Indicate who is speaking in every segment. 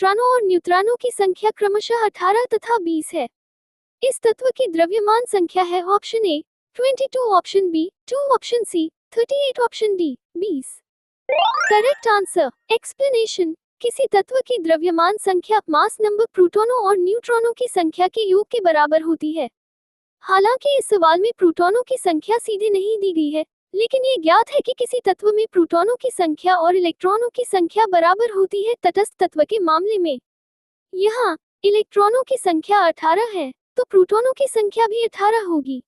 Speaker 1: इलेक्ट्रॉनों और न्यूट्रॉनों की संख्या क्रमशः 18 तथा 20 है। इस तत्व की द्रव्यमान संख्या है option A 22, option B 2, option C 38, option D 20। Correct answer. Explanation. किसी तत्व की द्रव्यमान संख्या मास नंबर प्रोटॉनों और न्यूट्रॉनों की संख्या के योग के बराबर होती है। हालांकि इस सवाल में प्रोटॉनों की संख्या सीधे नहीं दी गई है, लेकिन ये ज्ञात है कि किसी तत्व में प्रोटॉनों की संख्या और इलेक्ट्रॉनों की संख्या बराबर होती है। तटस्थ तत्व के मामले में यहाँ इलेक्ट्रॉनों की संख्या 18 है, तो प्रोटॉनों की संख्या भी 18 होगी।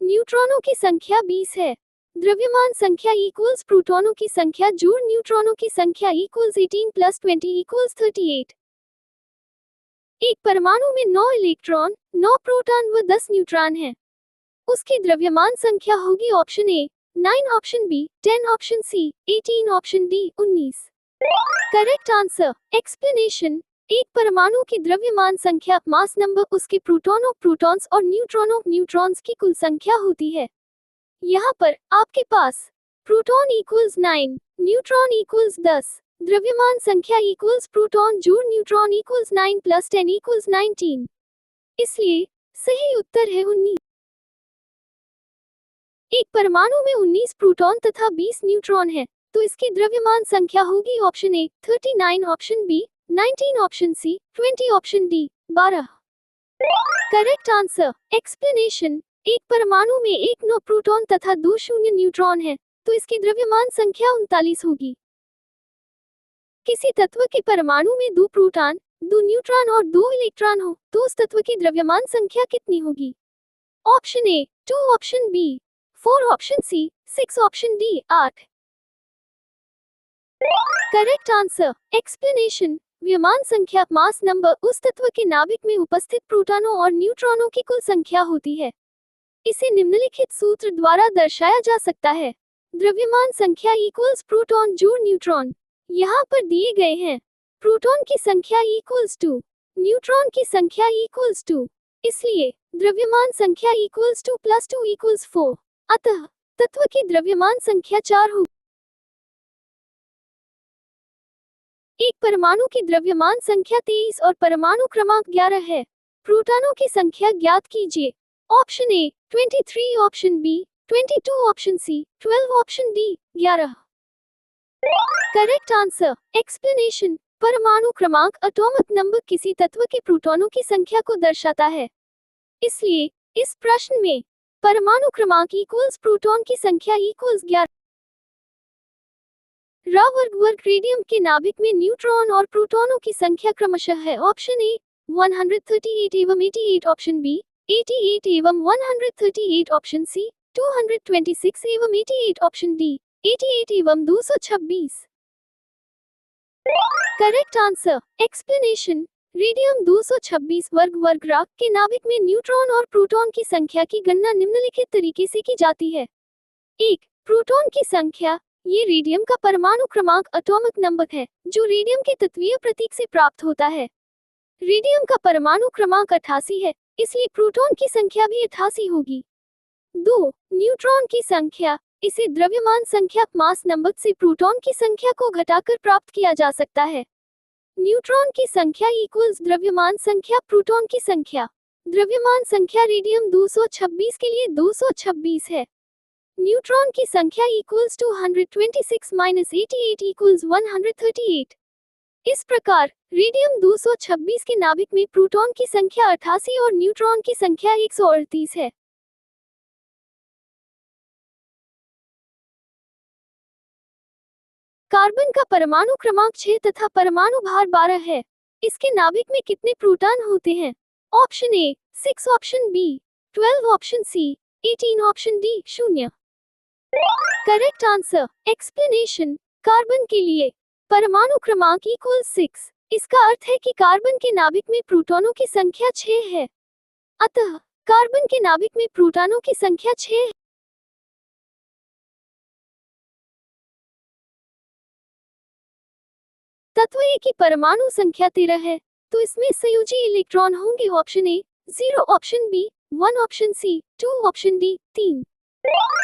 Speaker 1: न्यूट्रॉनों की संख्या 20 है। द्रव्यमान संख्या इक्वल्स प्रोटॉनों की संख्या जोड़ न्यूट्रॉनों की संख्या इक्वल्स 18 + 20 इक्वल्स 38। एक परमाणु में 9 इलेक्ट्रॉन, 9 प्रोटॉन व 10 न्यूट्रॉन हैं। उसकी द्रव्यमान संख्या होगी option A 9, option B 10, option C 18, option D 19। Correct answer. Explanation. एक परमाणु की द्रव्यमान संख्या मास नंबर उसके प्रोटॉनों, प्रोटॉन्स और न्यूट्रॉनों, न्यूट्रॉन्स की कुल संख्या होती है। यहाँ पर आपके पास प्रोटॉन इक्वल्स 9, न्यूट्रॉन इक्वल्स 10, द्रव्यमान संख्या इक्वल्स प्रोटॉन जोड़ न्यूट्रॉन इक्वल्स 9 + 10 इक्वल्स 19। इसलिए सही उत्तर है 19। एक परमाणु में 19 प्रोटॉन तथा 20 न्यूट्रॉन है, तो इसकी द्रव्यमान संख्या होगी option A 39, option B 19, option C 20, option D 12। Correct answer. Explanation. एक परमाणु में 1 9 प्रोटॉन तथा 2 0 न्यूट्रॉन है, तो इसकी द्रव्यमान संख्या 39 होगी। किसी तत्व के परमाणु में 2 प्रोटॉन, 2 न्यूट्रॉन और 2 इलेक्ट्रॉन हो, तो उस तत्व की द्रव्यमान संख्या कितनी होगी? Option A 2, option B 4, option C 6, option D 8। Correct answer. Explanation. द्रव्यमान संख्या मास नंबर उस तत्व के नाभिक में उपस्थित प्रोटॉनों और न्यूट्रॉनों की कुल संख्या होती है। इसे निम्नलिखित सूत्र द्वारा दर्शाया जा सकता है। द्रव्यमान संख्या इक्वल्स प्रोटॉन जोड़ न्यूट्रॉन। यहाँ पर दिए गए हैं। प्रोटॉन की संख्या इक्वल्स 2, न्यूट्रॉन की संख्या इक्वल्स 2, इसलिए द्रव्यमान संख्या इक्वल्स 2 + 2 इक्वल्स 4। अतः तत्व की द्रव्यमान संख्या 4 होगी। एक परमाणु की द्रव्यमान संख्या 23 और परमाणु क्रमांक 11 है। प्रोटॉनों की संख्या ज्ञात कीजिए। Option A 23, option B 22, option C 12, option D 11। Correct answer. Explanation. परमाणु क्रमांक एटॉमिक नंबर किसी तत्व के प्रोटॉनों की संख्या को दर्शाता है। इसलिए इस प्रश्न में परमाणु क्रमांक इक्वल्स प्रोटॉन की संख्या इक्वल्स 11। वर्ग रेडियम के नाभिक में न्यूट्रॉन और प्रोटॉनों की संख्या क्रमशः है। ऑप्शन ए 138 एवं 88, ऑप्शन बी 88 एवं 138, ऑप्शन सी 226 एवं 88, ऑप्शन डी 88 एवं 226। Correct answer. एक्सप्लेनेशन। रेडियम 226 वर्ग राख के नाभिक में न्यूट्रॉन और प्रोटॉन की संख्या की गणना निम्नलिखित तरीके से की जाती है। 1. प्रोटॉन की संख्या। ये रेडियम का परमाणु क्रमांक एटॉमिक नंबर है, जो रेडियम के तत्वीय प्रतीक से प्राप्त होता है। रेडियम का परमाणु क्रमांक 88 है, इसलिए प्रोटॉन की संख्या भी 88 होगी। 2. न्यूट्रॉन की संख्या। इसे द्रव्यमान संख्या मास नंबर से प्रोटॉन की संख्या को घटाकर प्राप्त किया जा सकता है। न्यूट्रॉन की संख्या इक्वल्स द्रव्यमान संख्या प्रोटॉन की संख्या। द्रव्यमान संख्या रेडियम 226 के लिए 226 है। न्यूट्रॉन की संख्या इक्वल्स 226 - 88 इक्वल्स 138। इस प्रकार रेडियम 226 के नाभिक में प्रोटॉन की संख्या 88 और न्यूट्रॉन की संख्या 138 है। कार्बन का परमाणु क्रमांक 6 तथा परमाणु भार 12 है। इसके नाभिक में कितने प्रोटॉन होते हैं? Option A 6, option B 12, option C 18, option D 0। Correct answer. Explanation. Carbon के लिए परमाणु क्रमांक इक्वल्स 6। इसका अर्थ है कि कार्बन के नाभिक में प्रोटॉनों की संख्या 6 है। अतः कार्बन के नाभिक में प्रोटॉनों की संख्या 6 है। तत्व ए की परमाणु संख्या 13 है, तो इसमें संयोजी इलेक्ट्रॉन होंगे। Option A 0, option B 1, option C 2, option D 3।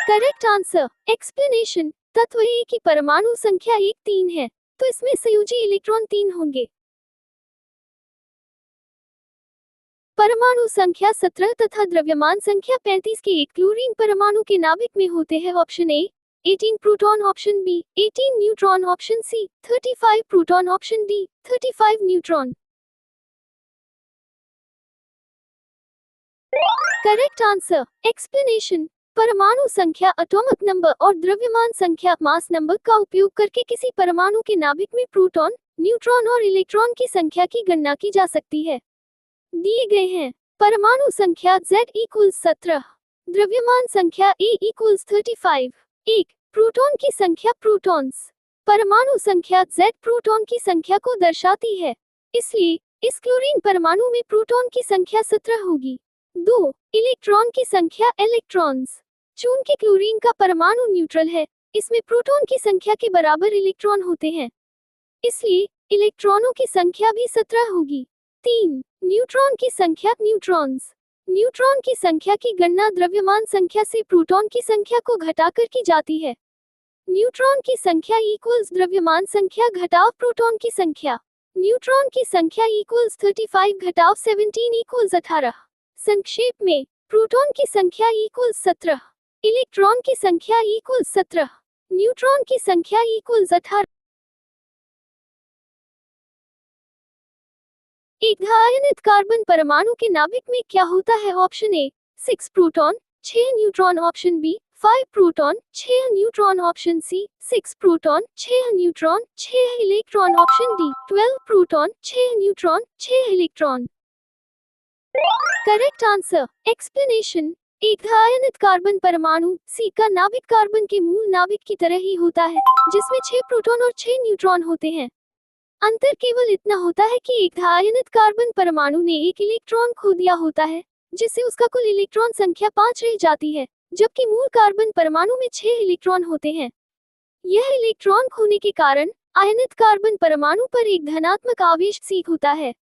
Speaker 1: Correct answer. Explanation. तत्व ए की परमाणु संख्या 1 3 है, तो इसमें संयोजी इलेक्ट्रॉन 3 होंगे। परमाणु संख्या 17 तथा द्रव्यमान संख्या 35 के एक क्लोरीन परमाणु के नाभिक में होते हैं। Option A 18 proton, option B 18 neutron, option C 35 proton, option D 35 neutron. Correct answer. Explanation. परमाणु संख्या, एटॉमिक नंबर और द्रव्यमान संख्या, मास नंबर का उपयोग करके किसी परमाणु के नाभिक में प्रोटॉन, न्यूट्रॉन और इलेक्ट्रॉन की संख्या की गणना की जा सकती है। दिए गए हैं परमाणु संख्या Z इक्वल्स 17, द्रव्यमान संख्या A इक्वल्स 35, एक प्रोटॉन की संख्या, प्रोटॉन्स। परमाणु संख्या Z प्रोटॉन की संख्या को दर्शाती है, इसलिए इस क्लोरीन परमाणु में प्रोटॉन की संख्या 17 होगी। 2 इलेक्ट्रॉन की संख्या, इलेक्ट्रॉन्स। चूंकि क्लोरीन का परमाणु न्यूट्रल है, इसमें प्रोटॉन की संख्या के बराबर इलेक्ट्रॉन होते हैं, इसलिए इलेक्ट्रॉनों की संख्या भी 17 होगी। 3 न्यूट्रॉन की संख्या, न्यूट्रॉन्स। न्यूट्रॉन की संख्या की गणना द्रव्यमान संख्या से प्रोटॉन की संख्या को घटाकर की जाती है। न्यूट्रॉन की संख्या इक्वल्स द्रव्यमान संख्या घटाव प्रोटॉन की संख्या। न्यूट्रॉन की संख्या इक्वल्स 35 घटाव 17 इक्वल्स 18। संक्षेप में, प्रोटॉन की संख्या इक्वल्स 17, इलेक्ट्रॉन की संख्या इक्वल्स 17, न्यूट्रॉन की संख्या इक्वल्स 18। एक आयनित कार्बन परमाणु के नाभिक में क्या होता है? Option A 6 proton 6 neutron, option B 5 proton 6 neutron, option C 6 proton 6 neutron 6 electron, option D 12 proton 6 neutron 6 electron. Correct answer. Explanation. एक आयनित कार्बन परमाणु सी का नाभिक कार्बन के मूल नाभिक की तरह ही होता है, जिसमें 6 प्रोटॉन और 6 न्यूट्रॉन होते हैं। अंतर केवल इतना होता है कि एक आयनित कार्बन परमाणु ने एक इलेक्ट्रॉन खो दिया होता है, जिससे उसका कुल इलेक्ट्रॉन संख्या 5 रह जाती है, जबकि मूल कार्बन परमाणु में 6 इलेक्ट्रॉन होते हैं। यह इलेक्ट्रॉन खोने के कारण आयनित कार्बन परमाणु पर एक धनात्मक आवेश सीख होता है।